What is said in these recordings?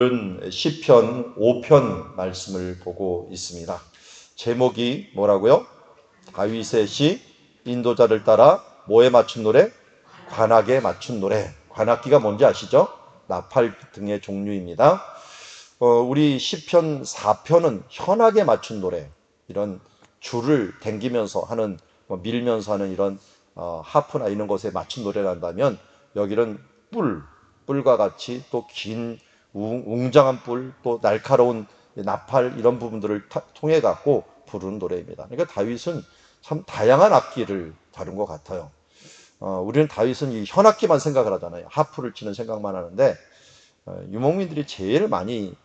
시편 5편 말씀을 보고 있습니다. 제목이 뭐라고요? 다윗의 시, 인도자를 따라 뭐에 맞춘 노래? 관악에 맞춘 노래. 관악기가 뭔지 아시죠? 나팔 등의 종류입니다. 우리 시편 4편은 현악에 맞춘 노래, 이런 줄을 당기면서 하는, 밀면서 하는 이런 하프나 이런 것에 맞춘 노래를 한다면, 여기는 뿔과 같이 또 긴 웅장한 뿔, 또 날카로운 나팔, 이런 부분들을 통해 갖고 부르는 노래입니다. 그러니까 다윗은 참 다양한 악기를 다룬 것 같아요. 우리는 다윗은 이 현악기만 생각을 하잖아요. 하프를 치는 생각만 하는데, 유목민들이 제일 많이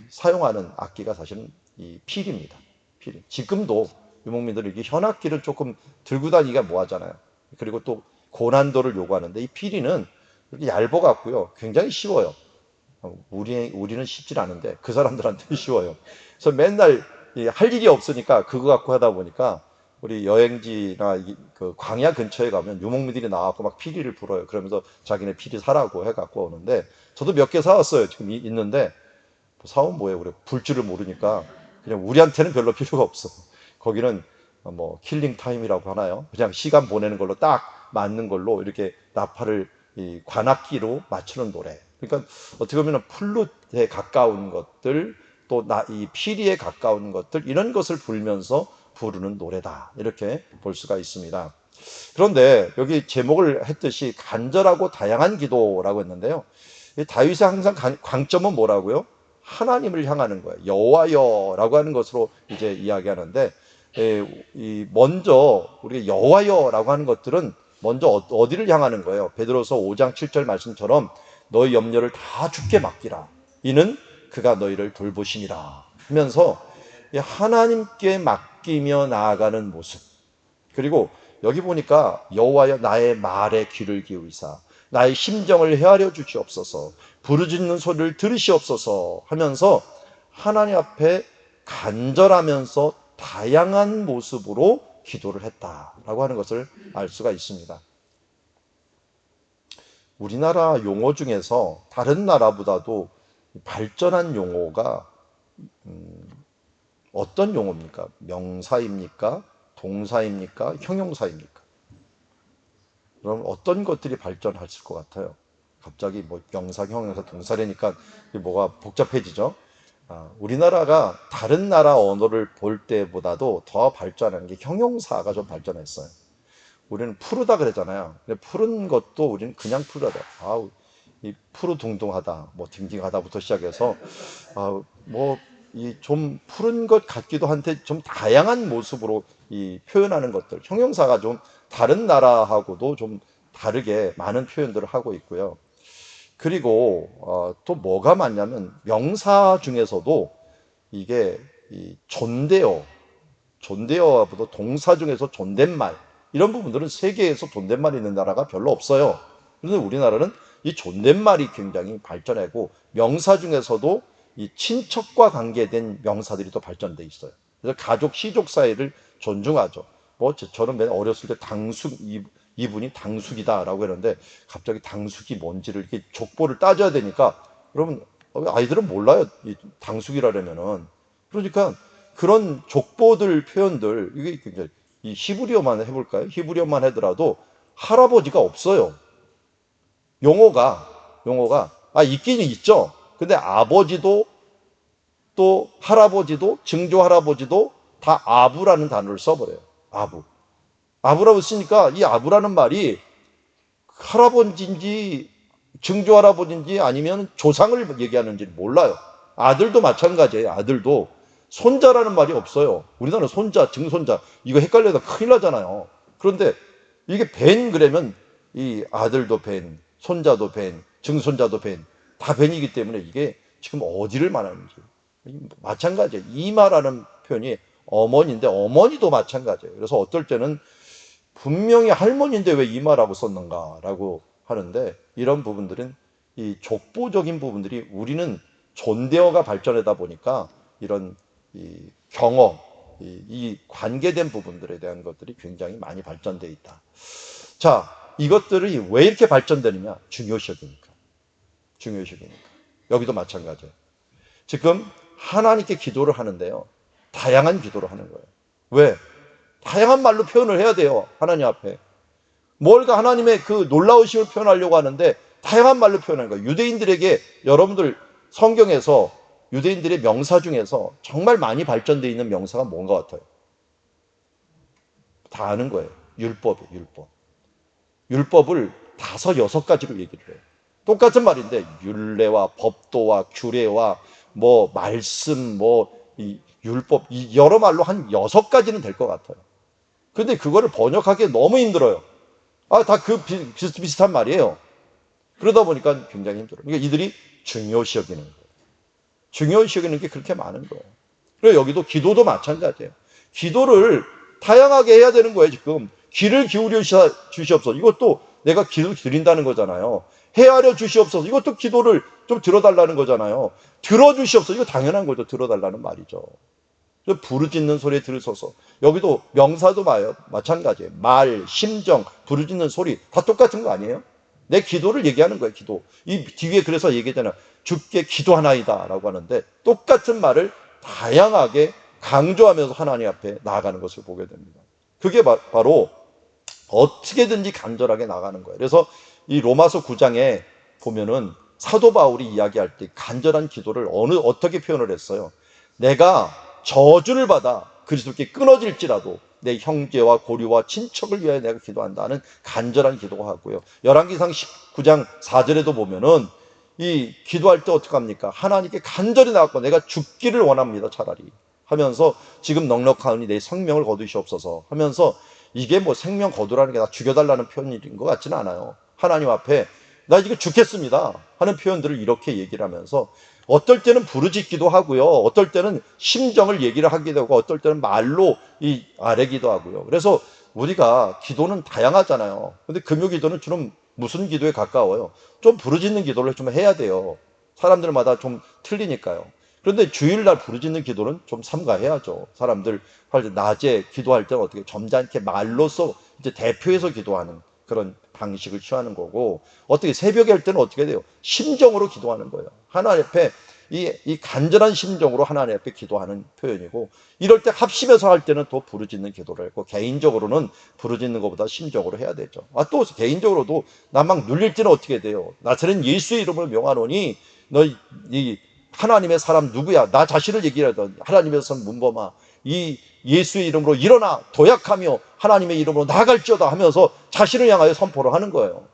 사용하는 악기가 사실은 이 필입니다. 필. 지금도 유목민들이 이게 현악기를 조금 들고 다니기가 뭐하잖아요. 그리고 또 고난도를 요구하는데, 이 피리는 이렇게 얇아갖고요, 굉장히 쉬워요. 우리는 쉽질 않은데 그 사람들한테는 쉬워요. 그래서 맨날 할 일이 없으니까 그거 갖고 하다 보니까, 우리 여행지나 그 광야 근처에 가면 유목민들이 나와서 막 피리를 불어요. 그러면서 자기네 피리 사라고 해갖고 오는데, 저도 몇 개 사왔어요. 지금 있는데, 사온 뭐예요? 우리 불 줄을 모르니까 그냥 우리한테는 별로 필요가 없어. 거기는 뭐 킬링 타임이라고 하나요? 그냥 시간 보내는 걸로 딱 맞는 걸로 이렇게 나팔을 이 관악기로 맞추는 노래. 그러니까 어떻게 보면 플룻에 가까운 것들, 또 이 피리에 가까운 것들, 이런 것을 불면서 부르는 노래다, 이렇게 볼 수가 있습니다. 그런데 여기 제목을 했듯이 간절하고 다양한 기도라고 했는데요, 다윗의 항상 강점은 뭐라고요? 하나님을 향하는 거예요. 여호와여라고 하는 것으로 이제 이야기하는데, 먼저 우리가 여호와여라고 하는 것들은 먼저 어디를 향하는 거예요? 베드로서 5장 7절 말씀처럼 너희 염려를 다 주께 맡기라. 이는 그가 너희를 돌보심이라 하면서 하나님께 맡기며 나아가는 모습. 그리고 여기 보니까 여호와여 나의 말에 귀를 기울이사 나의 심정을 헤아려 주시옵소서, 부르짖는 소리를 들으시옵소서 하면서 하나님 앞에 간절하면서 다양한 모습으로 기도를 했다라고 하는 것을 알 수가 있습니다. 우리나라 용어 중에서 다른 나라보다도 발전한 용어가 어떤 용어입니까? 명사입니까? 동사입니까? 형용사입니까? 그럼 어떤 것들이 발전했을 것 같아요? 갑자기 뭐 명사, 형용사, 동사라니까 뭐가 복잡해지죠? 우리나라가 다른 나라 언어를 볼 때보다도 더 발전한 게 형용사가 좀 발전했어요. 우리는 푸르다 그러잖아요. 근데 푸른 것도 우리는 그냥 푸르다. 이 푸르둥둥하다, 뭐 딩딩하다부터 시작해서, 뭐 이 좀 푸른 것 같기도 한데 좀 다양한 모습으로 이 표현하는 것들, 형용사가 좀 다른 나라하고도 좀 다르게 많은 표현들을 하고 있고요. 그리고 또 뭐가 많냐면, 명사 중에서도 이게 이 존대어보다 동사 중에서 존댓말, 이런 부분들은 세계에서 존댓말이 있는 나라가 별로 없어요. 그런데 우리나라는 이 존댓말이 굉장히 발전하고, 명사 중에서도 이 친척과 관계된 명사들이 또 발전돼 있어요. 그래서 가족, 시족 사이를 존중하죠. 뭐 저는 맨 어렸을 때 이분이 당숙이다라고 했는데, 갑자기 당숙이 뭔지를 이렇게 족보를 따져야 되니까, 여러분, 아이들은 몰라요. 이 당숙이라면은. 그러니까 그런 족보들 표현들, 이게 굉장히, 이 히브리어만 해볼까요? 히브리어만 하더라도 할아버지가 없어요. 용어가 있긴 있죠. 근데 아버지도 또 할아버지도, 증조 할아버지도 다 아부라는 단어를 써버려요. 아부라고 쓰니까 이 아부라는 말이 할아버지인지 증조 할아버지인지 아니면 조상을 얘기하는지 몰라요. 아들도 마찬가지예요. 아들도 손자라는 말이 없어요. 우리나라는 손자, 증손자, 이거 헷갈려서 큰일 나잖아요. 그런데 이게 벤 그러면 이 아들도 벤, 손자도 벤, 증손자도 벤, 다 벤이기 때문에 이게 지금 어디를 말하는지 마찬가지예요. 이마라는 표현이 어머니인데 어머니도 마찬가지예요. 그래서 어떨 때는 분명히 할머니인데 왜 이마라고 썼는가라고 하는데, 이런 부분들은 이 족보적인 부분들이, 우리는 존대어가 발전하다 보니까 이런 이 경어, 이 관계된 부분들에 대한 것들이 굉장히 많이 발전되어 있다. 자, 이것들이 왜 이렇게 발전되느냐? 중요시 여기니까. 여기도 마찬가지예요. 지금 하나님께 기도를 하는데요, 다양한 기도를 하는 거예요. 왜? 다양한 말로 표현을 해야 돼요. 하나님 앞에 뭘까 하나님의 그 놀라우심을 표현하려고 하는데 다양한 말로 표현하는 거예요. 유대인들에게, 여러분들 성경에서 유대인들의 명사 중에서 정말 많이 발전되어 있는 명사가 뭔가 같아요? 다 아는 거예요. 율법이에요. 율법. 율법을 5, 6가지로 얘기를 해요. 똑같은 말인데 율례와 법도와 규례와 뭐 말씀, 이 율법, 이 여러 말로 한 6가지는 될 것 같아요. 근데 그거를 번역하기 너무 힘들어요. 다 그 비슷비슷한 말이에요. 그러다 보니까 굉장히 힘들어요. 그러니까 이들이 중요시 여기는 거예요. 중요시 여기는 게 그렇게 많은 거예요. 그리고 여기도 기도도 마찬가지예요. 기도를 다양하게 해야 되는 거예요. 지금 귀를 기울여 주시옵소서. 이것도 내가 기도 드린다는 거잖아요. 헤아려 주시옵소서. 이것도 기도를 좀 들어달라는 거잖아요. 들어주시옵소서. 이거 당연한 거죠. 들어달라는 말이죠. 부르짖는 소리에 들으소서. 여기도 명사도 마찬가지예요. 말, 심정, 부르짖는 소리 다 똑같은 거 아니에요? 내 기도를 얘기하는 거예요. 기도. 이 뒤에 그래서 얘기하잖아요. 주께 기도하나이다 라고 하는데 똑같은 말을 다양하게 강조하면서 하나님 앞에 나아가는 것을 보게 됩니다. 그게 바로 어떻게든지 간절하게 나가는 거예요. 그래서 이 로마서 9장에 보면은 사도 바울이 이야기할 때 간절한 기도를 어떻게 표현을 했어요? 내가 저주를 받아 그리스도께 끊어질지라도 내 형제와 고류와 친척을 위하여 내가 기도한다는 간절한 기도가 하고요. 열왕기상 19장 4절에도 보면은 이 기도할 때 어떻게 합니까? 하나님께 간절히 나갔고 내가 죽기를 원합니다. 차라리 하면서 지금 넉넉하니 내 생명을 거두시옵소서 하면서, 이게 뭐 생명 거두라는 게 나 죽여달라는 표현인 것 같지는 않아요. 하나님 앞에 나 지금 죽겠습니다 하는 표현들을 이렇게 얘기를 하면서 어떨 때는 부르짖기도 하고요. 어떨 때는 심정을 얘기를 하기도 하고 어떨 때는 말로 아뢰기도 하고요. 그래서 우리가 기도는 다양하잖아요. 근데 금요 기도는 주로 무슨 기도에 가까워요? 좀 부르짖는 기도를 좀 해야 돼요. 사람들마다 좀 틀리니까요. 그런데 주일날 부르짖는 기도는 좀 삼가해야죠. 사람들 낮에 기도할 때는 어떻게 점잖게 말로써 이제 대표해서 기도하는 그런 방식을 취하는 거고, 어떻게 새벽에 할 때는 어떻게 돼요? 심정으로 기도하는 거예요. 하나님 앞에 이 간절한 심정으로 하나님 앞에 기도하는 표현이고, 이럴 때 합심해서 할 때는 또 부르짖는 기도를 했고, 개인적으로는 부르짖는 것보다 심정으로 해야 되죠. 또 개인적으로도 나 막 눌릴 때는 어떻게 돼요? 나처럼 예수의 이름을 명하노니 너 이 하나님의 사람 누구야? 나 자신을 얘기하던 하나님의 선 문범아, 이 예수의 이름으로 일어나 도약하며 하나님의 이름으로 나아갈지어다 하면서 자신을 향하여 선포를 하는 거예요.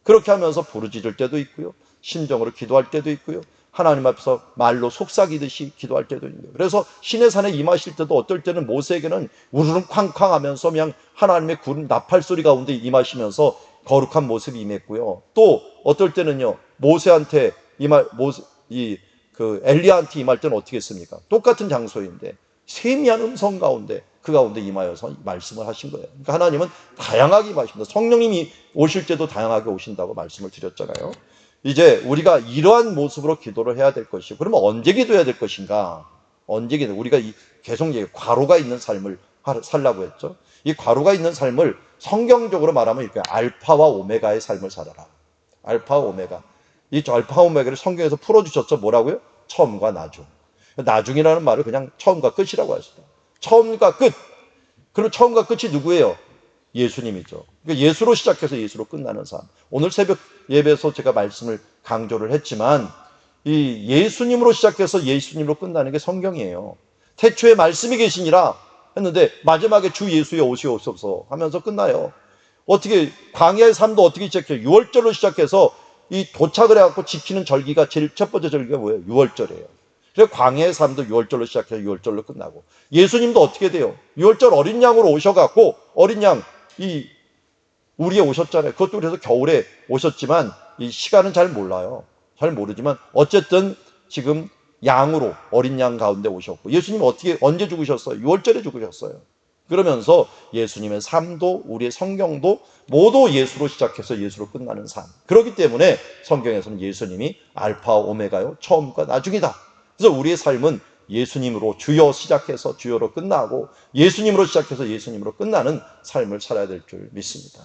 그렇게 하면서 부르짖을 때도 있고요, 심정으로 기도할 때도 있고요, 하나님 앞에서 말로 속삭이듯이 기도할 때도 있는 거예요. 그래서 시내산에 임하실 때도 어떨 때는 모세에게는 우르릉 쾅쾅 하면서 그냥 하나님의 구름 나팔 소리 가운데 임하시면서 거룩한 모습이 임했고요. 또 어떨 때는요, 모세한테 엘리야한테 임할 때는 어떻게 했습니까? 똑같은 장소인데 세미한 음성 가운데 그 가운데 임하여서 말씀을 하신 거예요. 그러니까 하나님은 다양하게 임하십니다. 성령님이 오실 때도 다양하게 오신다고 말씀을 드렸잖아요. 이제 우리가 이러한 모습으로 기도를 해야 될 것이고, 그러면 언제 기도해야 될 것인가? 언제 기도? 우리가 계속 과로가 있는 삶을 살라고 했죠. 이 과로가 있는 삶을 성경적으로 말하면 이렇게 알파와 오메가의 삶을 살아라. 알파와 오메가. 이 알파와 오메가를 성경에서 풀어주셨죠. 뭐라고요? 처음과 나중. 나중이라는 말을 그냥 처음과 끝이라고 했습니다. 처음과 끝. 그럼 처음과 끝이 누구예요? 예수님이죠. 그러니까 예수로 시작해서 예수로 끝나는 삶. 오늘 새벽 예배에서 제가 말씀을 강조를 했지만 이 예수님으로 시작해서 예수님으로 끝나는 게 성경이에요. 태초에 말씀이 계시니라 했는데 마지막에 주 예수의 오시옵소서 하면서 끝나요. 어떻게 광야의 삶도 어떻게 시작해요? 6월절로 시작해서 이 도착을 해갖고 지키는 절기가 제일 첫 번째 절기가 뭐예요? 6월절이에요. 그래서 광야의 삶도 6월절로 시작해서 6월절로 끝나고, 예수님도 어떻게 돼요? 6월절 어린 양으로 오셔갖고 어린 양 우리에 오셨잖아요. 그것도 그래서 겨울에 오셨지만 이 시간은 잘 몰라요. 잘 모르지만 어쨌든 지금 양으로 어린 양 가운데 오셨고, 예수님 언제 죽으셨어요? 6월절에 죽으셨어요. 그러면서 예수님의 삶도 우리의 성경도 모두 예수로 시작해서 예수로 끝나는 삶. 그렇기 때문에 성경에서는 예수님이 알파 오메가요, 처음과 나중이다. 그래서 우리의 삶은 예수님으로 주여 시작해서 주여로 끝나고 예수님으로 시작해서 예수님으로 끝나는 삶을 살아야 될 줄 믿습니다.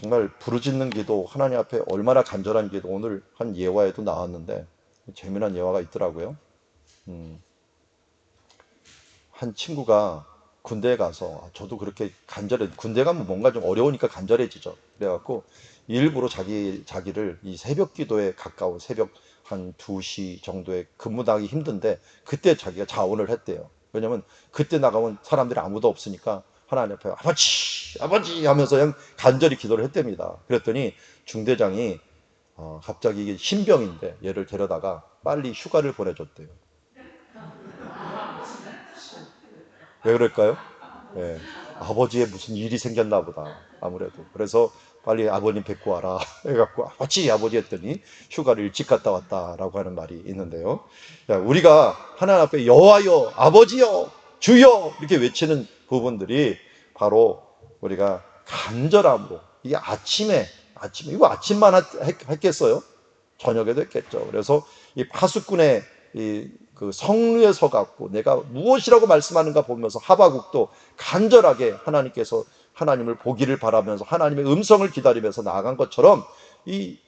정말 부르짖는 기도, 하나님 앞에 얼마나 간절한 기도, 오늘 한 예화에도 나왔는데 재미난 예화가 있더라고요. 한 친구가 군대에 가서, 저도 그렇게 군대 가면 뭔가 좀 어려우니까 간절해지죠. 그래갖고 일부러 자기를 이 새벽 기도에 가까운 새벽 한 2시 정도에 근무 나가기 힘든데 그때 자기가 자원을 했대요. 왜냐면 그때 나가면 사람들이 아무도 없으니까 하나님 앞에 아버지 아버지 하면서 그냥 간절히 기도를 했답니다. 그랬더니 중대장이 갑자기 이게 신병인데 얘를 데려다가 빨리 휴가를 보내줬대요. 왜 그럴까요? 예, 아버지의 무슨 일이 생겼나 보다. 아무래도. 그래서 빨리 아버님 뵙고 와라 해갖고 아버지 했더니 휴가를 일찍 갔다 왔다라고 하는 말이 있는데요. 우리가 하나님 앞에 여호와여, 아버지여, 주여 이렇게 외치는 부분들이 바로 우리가 간절함으로, 이게 아침에 이거 아침만 했겠어요? 저녁에도 했겠죠. 그래서 이 파수꾼의 그 성루에 서갖고 내가 무엇이라고 말씀하는가 보면서 하바국도 간절하게 하나님께서 하나님을 보기를 바라면서 하나님의 음성을 기다리면서 나아간 것처럼 이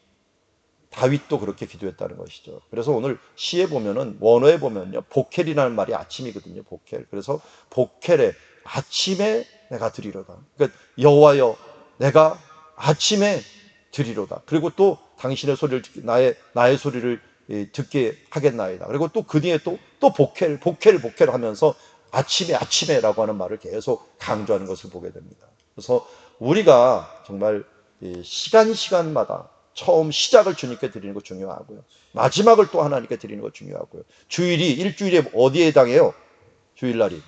다윗도 그렇게 기도했다는 것이죠. 그래서 오늘 시에 보면은, 원어에 보면요, 보켈이라는 말이 아침이거든요. 보켈. 그래서 보켈에 아침에 내가 드리로다. 그러니까 여호와여, 내가 아침에 드리로다. 그리고 또 당신의 소리를 나의 소리를 듣게 하겠나이다. 그리고 또 그 뒤에 또 보켈 하면서 아침에라고 하는 말을 계속 강조하는 것을 보게 됩니다. 그래서 우리가 정말 시간마다 처음 시작을 주님께 드리는 것 중요하고요. 마지막을 또 하나님께 드리는 것 중요하고요. 일주일에 어디에 해당해요? 주일날이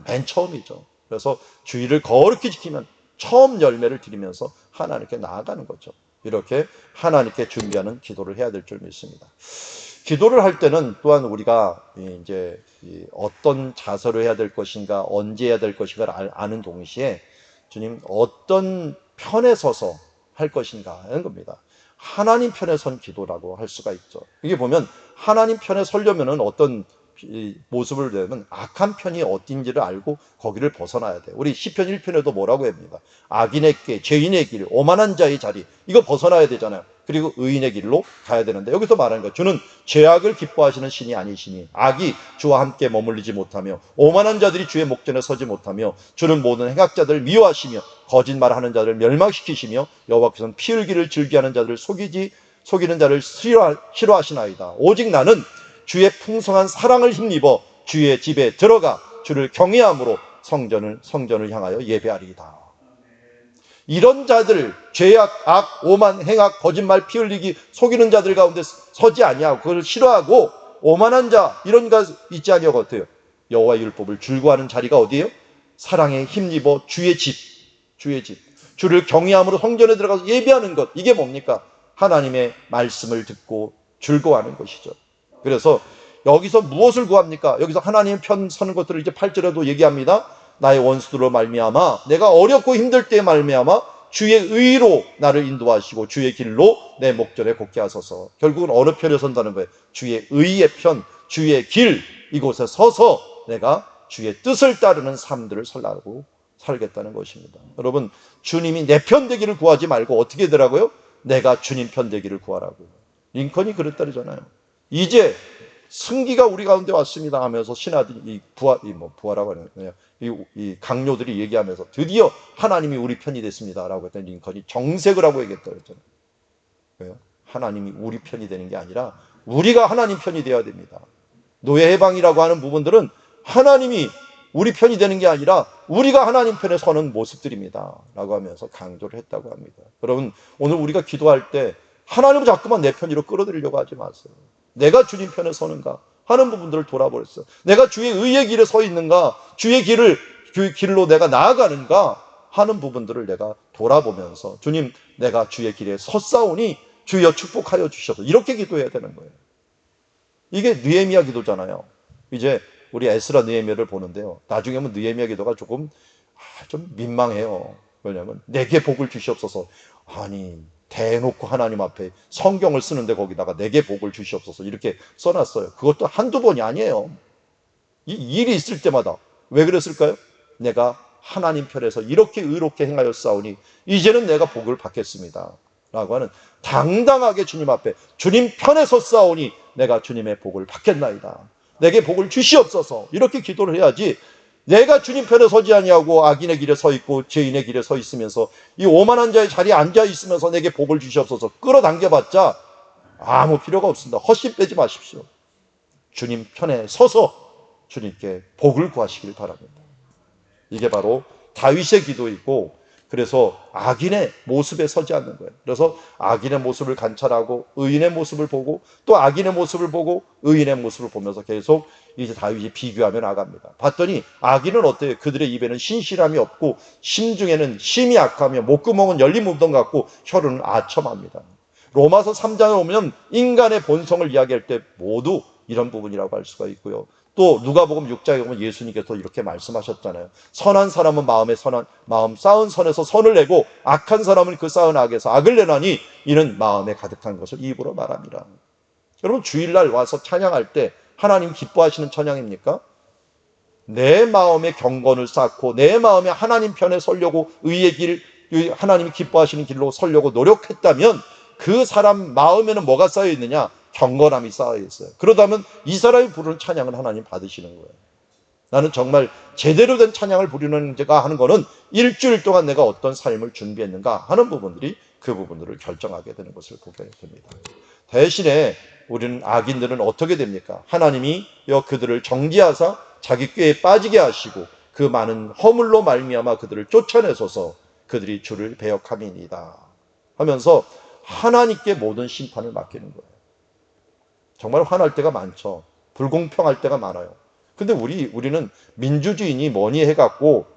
맨 처음이죠. 그래서 주일을 거룩히 지키면 처음 열매를 드리면서 하나님께 나아가는 거죠. 이렇게 하나님께 준비하는 기도를 해야 될 줄 믿습니다. 기도를 할 때는 또한 우리가 이제 어떤 자세로 해야 될 것인가, 언제 해야 될 것인가를 아는 동시에 주님 어떤 편에 서서 할 것인가 하는 겁니다. 하나님 편에 선 기도라고 할 수가 있죠. 이게 보면 하나님 편에 서려면은 어떤 모습을 내면 악한 편이 어딘지를 알고 거기를 벗어나야 돼요. 우리 시편 1편에도 뭐라고 합니다. 악인의 길, 죄인의 길, 오만한 자의 자리, 이거 벗어나야 되잖아요. 그리고 의인의 길로 가야 되는데 여기서 말하는 거예요. 주는 죄악을 기뻐하시는 신이 아니시니 악이 주와 함께 머물리지 못하며 오만한 자들이 주의 목전에 서지 못하며 주는 모든 행악자들을 미워하시며 거짓말하는 자들을 멸망시키시며 여호와께서는 피 흘기를 즐기하는 자들을 속이는 자를 싫어하시나이다. 오직 나는 주의 풍성한 사랑을 힘입어 주의 집에 들어가 주를 경외함으로 성전을 향하여 예배하리이다. 이런 자들, 죄악, 악, 오만, 행악, 거짓말, 피 흘리기, 속이는 자들 가운데 서지 아니하고 그걸 싫어하고 오만한 자, 이런 가 있지 아니하고 어때요? 여호와의 율법을 즐거워하는 자리가 어디예요? 사랑에 힘입어 주의 집, 주를 경외함으로 성전에 들어가서 예배하는 것. 이게 뭡니까? 하나님의 말씀을 듣고 즐거워하는 것이죠. 그래서 여기서 무엇을 구합니까? 여기서 하나님 편 서는 것들을 이제 8절에도 얘기합니다. 나의 원수들로 말미암아 내가 어렵고 힘들 때에 말미암아 주의 의로 나를 인도하시고 주의 길로 내 목전에 걷게 하소서. 결국은 어느 편에 선다는 거예요? 주의 의의 편, 주의 길, 이곳에 서서 내가 주의 뜻을 따르는 삶들을 살겠다는 것입니다. 여러분, 주님이 내 편 되기를 구하지 말고 어떻게 되라고요? 내가 주님 편 되기를 구하라고요. 링컨이 그랬다잖아요. 이제 승기가 우리 가운데 왔습니다 하면서 신하들이 부하라고 하는 이 강요들이 얘기하면서 드디어 하나님이 우리 편이 됐습니다라고 했더니 링컨이 정색을 하고 얘기했다고 했잖아요. 왜요? 하나님이 우리 편이 되는 게 아니라 우리가 하나님 편이 되어야 됩니다. 노예 해방이라고 하는 부분들은 하나님이 우리 편이 되는 게 아니라 우리가 하나님 편에 서는 모습들입니다 라고 하면서 강조를 했다고 합니다. 여러분, 오늘 우리가 기도할 때 하나님을 자꾸만 내 편으로 끌어들이려고 하지 마세요. 내가 주님 편에 서는가 하는 부분들을 돌아보랬어요. 내가 주의 의의 길에 서 있는가, 주의 길로 내가 나아가는가 하는 부분들을 내가 돌아보면서 주님, 내가 주의 길에 섰사오니 주여 축복하여 주셔서 이렇게 기도해야 되는 거예요. 이게 느헤미야 기도잖아요. 이제 우리 에스라 느헤미야를 보는데요. 나중에 보면 느헤미야 기도가 좀 민망해요. 왜냐하면 내게 복을 주시옵소서. 아니, 대놓고 하나님 앞에 성경을 쓰는데 거기다가 내게 복을 주시옵소서 이렇게 써놨어요. 그것도 한두 번이 아니에요. 이 일이 있을 때마다. 왜 그랬을까요? 내가 하나님 편에서 이렇게 의롭게 행하였사오니 이제는 내가 복을 받겠습니다 라고 하는 당당하게 주님 앞에 주님 편에 섰사오니 내가 주님의 복을 받겠나이다, 내게 복을 주시옵소서, 이렇게 기도를 해야지. 내가 주님 편에 서지 아니하고 악인의 길에 서 있고 죄인의 길에 서 있으면서 이 오만한 자의 자리에 앉아 있으면서 내게 복을 주시옵소서 끌어당겨봤자 아무 필요가 없습니다. 헛심 빼지 마십시오. 주님 편에 서서 주님께 복을 구하시길 바랍니다. 이게 바로 다윗의 기도이고, 그래서 악인의 모습에 서지 않는 거예요. 그래서 악인의 모습을 관찰하고 의인의 모습을 보고 또 악인의 모습을 보고 의인의 모습을 보면서 계속 이제 다윗이 비교하며 나갑니다. 봤더니 악인은 어때요? 그들의 입에는 신실함이 없고 심중에는 심이 약하며 목구멍은 열린 문동 같고 혀로는 아첨합니다. 로마서 3장을 보면 인간의 본성을 이야기할 때 모두 이런 부분이라고 할 수가 있고요. 또 누가복음 6장에 보면 예수님께서 이렇게 말씀하셨잖아요. 선한 사람은 마음 쌓은 선에서 선을 내고 악한 사람은 그 쌓은 악에서 악을 내나니 이는 마음에 가득한 것을 입으로 말합니다. 여러분, 주일날 와서 찬양할 때 하나님 기뻐하시는 찬양입니까? 내 마음에 경건을 쌓고 내 마음에 하나님 편에 서려고 의의 길, 하나님이 기뻐하시는 길로 서려고 노력했다면 그 사람 마음에는 뭐가 쌓여 있느냐? 경건함이 쌓여 있어요. 그러다면 이 사람이 부르는 찬양은 하나님 받으시는 거예요. 나는 정말 제대로 된 찬양을 부르는 제가 하는 거는 일주일 동안 내가 어떤 삶을 준비했는가 하는 부분들이 그 부분들을 결정하게 되는 것을 보게 됩니다. 대신에 우리는 악인들은 어떻게 됩니까? 하나님이 그들을 정죄하사 자기 꾀에 빠지게 하시고 그 많은 허물로 말미암아 그들을 쫓아내소서 그들이 주를 배역함이니이다 하면서 하나님께 모든 심판을 맡기는 거예요. 정말 화날 때가 많죠. 불공평할 때가 많아요. 근데 우리는 민주주의니 뭐니 해갖고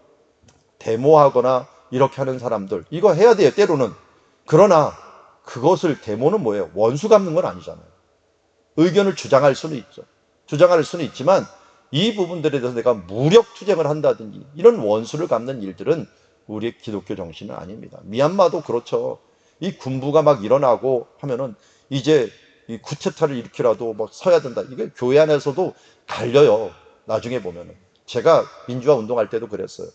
데모하거나 이렇게 하는 사람들 이거 해야 돼요, 때로는. 그러나 그것을, 데모는 뭐예요? 원수 갚는 건 아니잖아요. 의견을 주장할 수는 있죠. 주장할 수는 있지만 이 부분들에 대해서 내가 무력 투쟁을 한다든지 이런 원수를 갚는 일들은 우리의 기독교 정신은 아닙니다. 미얀마도 그렇죠. 이 군부가 막 일어나고 하면은 이제 이 쿠데타를 일으키라도 막 서야 된다. 이게 교회 안에서도 갈려요. 나중에 보면은. 제가 민주화 운동할 때도 그랬어요.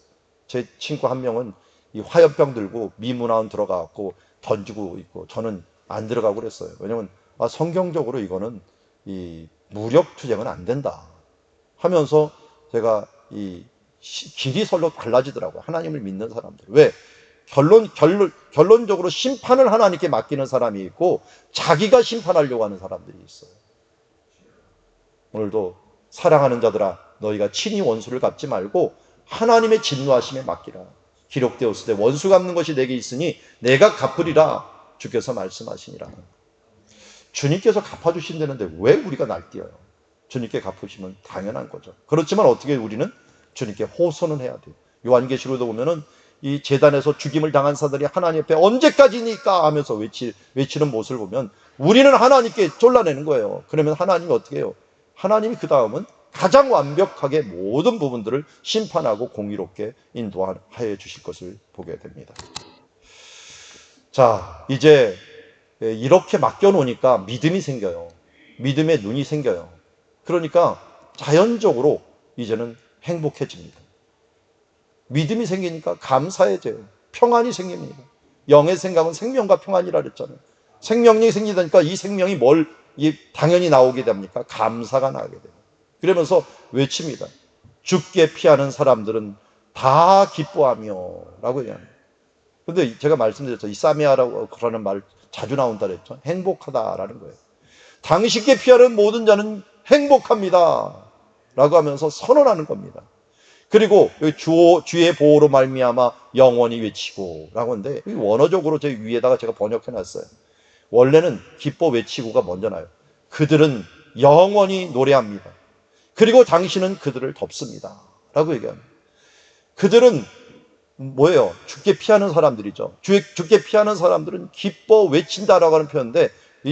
제 친구 한 명은 이 화염병 들고 미문화원 들어가고 던지고 있고 저는 안 들어가고 그랬어요. 왜냐면 성경적으로 이거는 이 무력 투쟁은 안 된다 하면서 제가 이 길이 서로 달라지더라고요. 하나님을 믿는 사람들. 왜? 결론적으로 심판을 하나님께 맡기는 사람이 있고 자기가 심판하려고 하는 사람들이 있어요. 오늘도 사랑하는 자들아 너희가 친히 원수를 갚지 말고 하나님의 진노하심에 맡기라. 기록되었을 때 원수 갚는 것이 내게 있으니 내가 갚으리라 주께서 말씀하시니라. 주님께서 갚아주신다는데 왜 우리가 날뛰어요? 주님께 갚으시면 당연한 거죠. 그렇지만 어떻게 우리는 주님께 호소는 해야 돼요. 요한계시록에도 보면은 이 제단에서 죽임을 당한 사들이 하나님 앞에 언제까지니까 하면서 외치는 모습을 보면 우리는 하나님께 쫄라내는 거예요. 그러면 하나님이 어떻게 해요? 하나님이 그 다음은 가장 완벽하게 모든 부분들을 심판하고 공의롭게 인도하여 주실 것을 보게 됩니다. 자, 이제 이렇게 맡겨놓으니까 믿음이 생겨요. 믿음의 눈이 생겨요. 그러니까 자연적으로 이제는 행복해집니다. 믿음이 생기니까 감사해져요. 평안이 생깁니다. 영의 생각은 생명과 평안이라 그랬잖아요. 생명력이 생기니까 이 생명이 당연히 나오게 됩니까? 감사가 나오게 돼요. 그러면서 외칩니다. 죽게 피하는 사람들은 다 기뻐하며 라고 얘기합니다. 근데 제가 말씀드렸죠. 이 사미아라고 그러는 말 자주 나온다 그랬죠. 행복하다라는 거예요. 당신께 피하는 모든 자는 행복합니다 라고 하면서 선언하는 겁니다. 그리고 주의 보호로 말미암아 영원히 외치고 라고 하는데 원어적으로 제 위에다가 제가 번역해 놨어요. 원래는 기뻐 외치고가 먼저 나요. 그들은 영원히 노래합니다. 그리고 당신은 그들을 덮습니다 라고 얘기합니다. 그들은 뭐예요? 죽게 피하는 사람들이죠. 죽게 피하는 사람들은 기뻐 외친다라고 하는 표현인데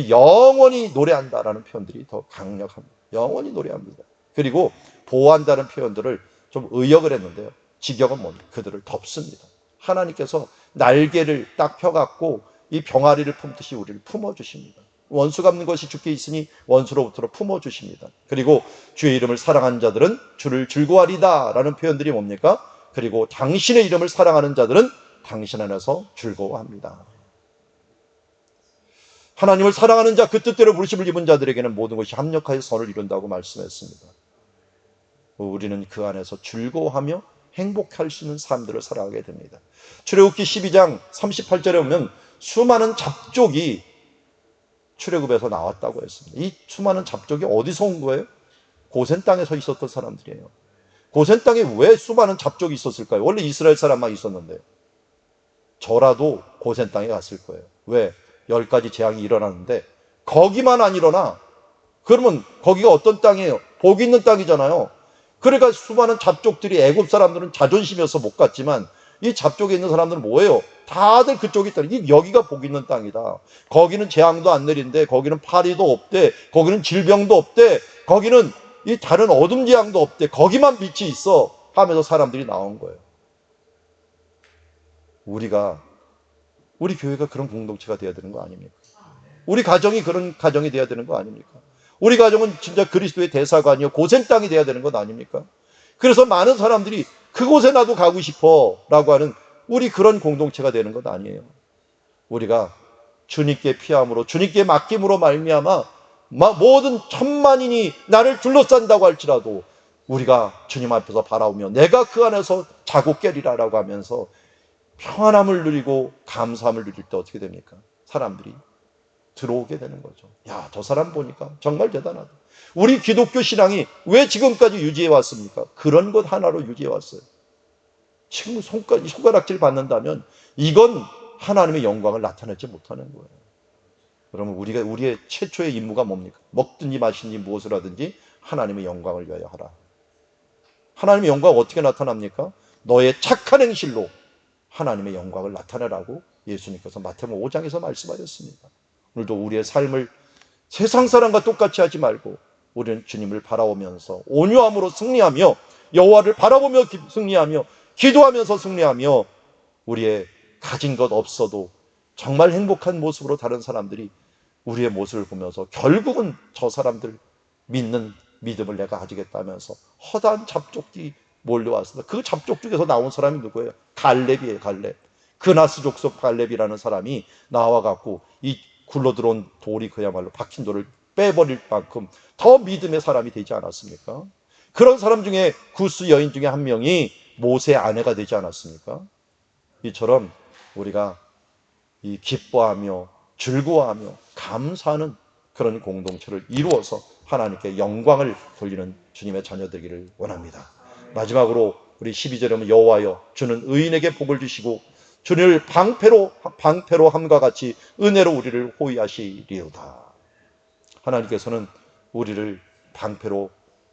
영원히 노래한다라는 표현들이 더 강력합니다. 영원히 노래합니다. 그리고 보호한다는 표현들을 좀 의역을 했는데요. 직역은 뭡니까? 그들을 덮습니다. 하나님께서 날개를 딱 펴갖고 이 병아리를 품듯이 우리를 품어주십니다. 원수 갚는 것이 주께 있으니 원수로부터 품어주십니다. 그리고 주의 이름을 사랑하는 자들은 주를 즐거워하리다 라는 표현들이 뭡니까? 그리고 당신의 이름을 사랑하는 자들은 당신 안에서 즐거워합니다. 하나님을 사랑하는 자, 그 뜻대로 부르심을 입은 자들에게는 모든 것이 합력하여 선을 이룬다고 말씀했습니다. 우리는 그 안에서 즐거워하며 행복할 수 있는 삶들을 살아가게 됩니다. 출애굽기 12장 38절에 보면 수많은 잡족이 출애굽에서 나왔다고 했습니다. 이 수많은 잡족이 어디서 온 거예요? 고센 땅에 서 있었던 사람들이에요. 고센 땅에 왜 수많은 잡족이 있었을까요? 원래 이스라엘 사람만 있었는데. 저라도 고센 땅에 갔을 거예요. 왜? 10가지 재앙이 일어났는데 거기만 안 일어나. 그러면 거기가 어떤 땅이에요? 복 있는 땅이잖아요. 그러니까 수많은 잡족들이, 애굽 사람들은 자존심이어서 못 갔지만 이 잡족에 있는 사람들은 뭐예요? 다들 그쪽이 있다. 여기가 복 있는 땅이다. 거기는 재앙도 안 내린대. 거기는 파리도 없대. 거기는 질병도 없대. 거기는 이 다른 어둠 재앙도 없대. 거기만 빛이 있어 하면서 사람들이 나온 거예요. 우리 교회가 그런 공동체가 되어야 되는 거 아닙니까? 우리 가정이 그런 가정이 되어야 되는 거 아닙니까? 우리 가정은 진짜 그리스도의 대사관이요 고센 땅이 되어야 되는 것 아닙니까? 그래서 많은 사람들이 그곳에 나도 가고 싶어 라고 하는 우리 그런 공동체가 되는 것 아니에요. 우리가 주님께 피함으로, 주님께 맡김으로 말미암아 모든 천만인이 나를 둘러싼다고 할지라도 우리가 주님 앞에서 바라오며 내가 그 안에서 자고 깨리라라고 하면서 평안함을 누리고 감사함을 누릴 때 어떻게 됩니까? 사람들이 들어오게 되는 거죠. 야, 저 사람 보니까 정말 대단하다. 우리 기독교 신앙이 왜 지금까지 유지해 왔습니까? 그런 것 하나로 유지해 왔어요. 지금 손가락질 받는다면 이건 하나님의 영광을 나타내지 못하는 거예요. 그러면 우리의 최초의 임무가 뭡니까? 먹든지 마시든지 무엇을 하든지 하나님의 영광을 위하여 하라. 하나님의 영광은 어떻게 나타납니까? 너의 착한 행실로 하나님의 영광을 나타내라고 예수님께서 마태복음 5장에서 말씀하셨습니다. 오늘도 우리의 삶을 세상 사람과 똑같이 하지 말고 우리는 주님을 바라보면서 온유함으로 승리하며 여호와를 바라보며 승리하며 기도하면서 승리하며 우리의 가진 것 없어도 정말 행복한 모습으로 다른 사람들이 우리의 모습을 보면서 결국은 저 사람들 믿는 믿음을 내가 가지겠다면서 허다한 잡족이 몰려왔습니다. 그 잡족 중에서 나온 사람이 누구예요? 갈렙이에요. 갈렙. 그나스 족속 갈렙이라는 사람이 나와갖고 이 굴러들어온 돌이 그야말로 박힌 돌을 빼버릴 만큼 더 믿음의 사람이 되지 않았습니까? 그런 사람 중에 구스 여인 중에 한 명이 모세의 아내가 되지 않았습니까? 이처럼 우리가 이 기뻐하며 즐거워하며 감사하는 그런 공동체를 이루어서 하나님께 영광을 돌리는 주님의 자녀 되기를 원합니다. 마지막으로 우리 12절에 보면 여호와여 주는 의인에게 복을 주시고 주를 방패로 함과 같이 은혜로 우리를 호위하시리로다. 하나님께서는 우리를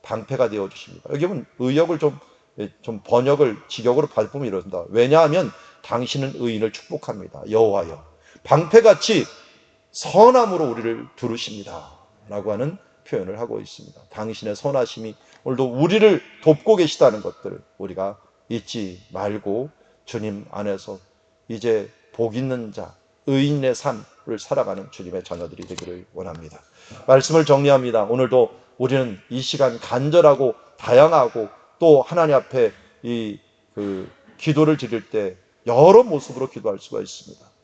방패가 되어 주십니다. 여기 보면 의역을 좀 번역을 직역으로 바꾸면 이런다. 왜냐하면 당신은 의인을 축복합니다. 여호와여 방패같이 선함으로 우리를 두르십니다 라고 하는 표현을 하고 있습니다. 당신의 선하심이 오늘도 우리를 돕고 계시다는 것들을 우리가 잊지 말고 주님 안에서 이제 복 있는 자, 의인의 삶을 살아가는 주님의 자녀들이 되기를 원합니다. 말씀을 정리합니다. 오늘도 우리는 이 시간 간절하고 다양하고 또 하나님 앞에 기도를 드릴 때 여러 모습으로 기도할 수가 있습니다.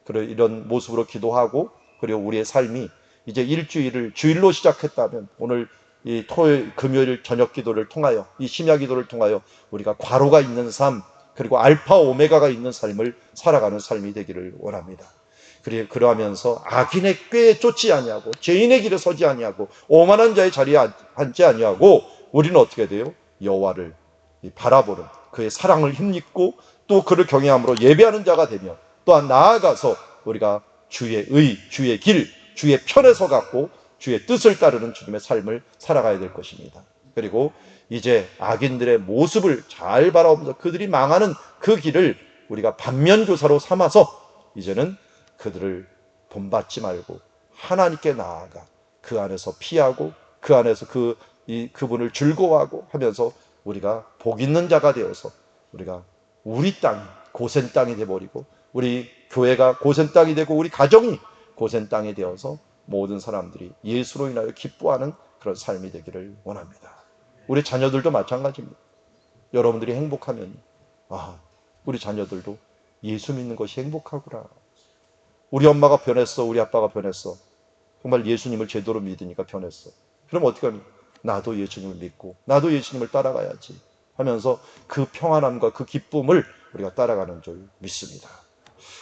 그리고 이런 모습으로 기도하고 그리고 우리의 삶이 이제 일주일을 주일로 시작했다면 오늘 이 토요일, 금요일 저녁 기도를 통하여 이 심야 기도를 통하여 우리가 과로가 있는 삶 그리고 알파 오메가가 있는 삶을 살아가는 삶이 되기를 원합니다. 그러하면서 악인의 꾀에 쫓지 아니하고 죄인의 길에 서지 아니하고 오만한 자의 자리에 앉지 아니하고 우리는 어떻게 돼요? 여호와를 바라보는 그의 사랑을 힘입고 또 그를 경외함으로 예배하는 자가 되며 또한 나아가서 우리가 주의 의, 주의 길, 주의 편에 서갖고 주의 뜻을 따르는 주님의 삶을 살아가야 될 것입니다. 그리고 이제 악인들의 모습을 잘 바라보면서 그들이 망하는 그 길을 우리가 반면교사로 삼아서 이제는 그들을 본받지 말고 하나님께 나아가 그 안에서 피하고 그 안에서 그분을 즐거워하고 하면서 우리가 복 있는 자가 되어서 우리가 우리 땅이 고센 땅이 되어버리고 우리 교회가 고센 땅이 되고 우리 가정이 고센 땅이 되어서 모든 사람들이 예수로 인하여 기뻐하는 그런 삶이 되기를 원합니다. 우리 자녀들도 마찬가지입니다. 여러분들이 행복하면 아, 우리 자녀들도 예수 믿는 것이 행복하구나. 우리 엄마가 변했어. 우리 아빠가 변했어. 정말 예수님을 제대로 믿으니까 변했어. 그럼 어떻게 하니? 나도 예수님을 믿고 나도 예수님을 따라가야지 하면서 그 평안함과 그 기쁨을 우리가 따라가는 줄 믿습니다.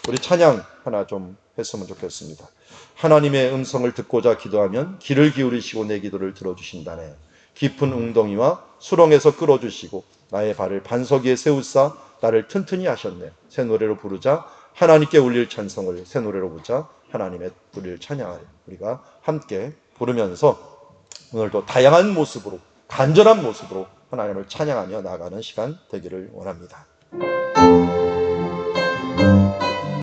우리 찬양 하나 좀 했으면 좋겠습니다. 하나님의 음성을 듣고자 기도하면 귀를 기울이시고 내 기도를 들어주신다네. 깊은 웅덩이와 수렁에서 끌어주시고 나의 발을 반석 위에 세우사 나를 튼튼히 하셨네. 새 노래로 부르자 하나님께 울릴 찬송을, 새 노래로 부르자 하나님의 우리를 찬양하리. 우리가 함께 부르면서 오늘도 다양한 모습으로, 간절한 모습으로 하나님을 찬양하며 나아가는 시간 되기를 원합니다.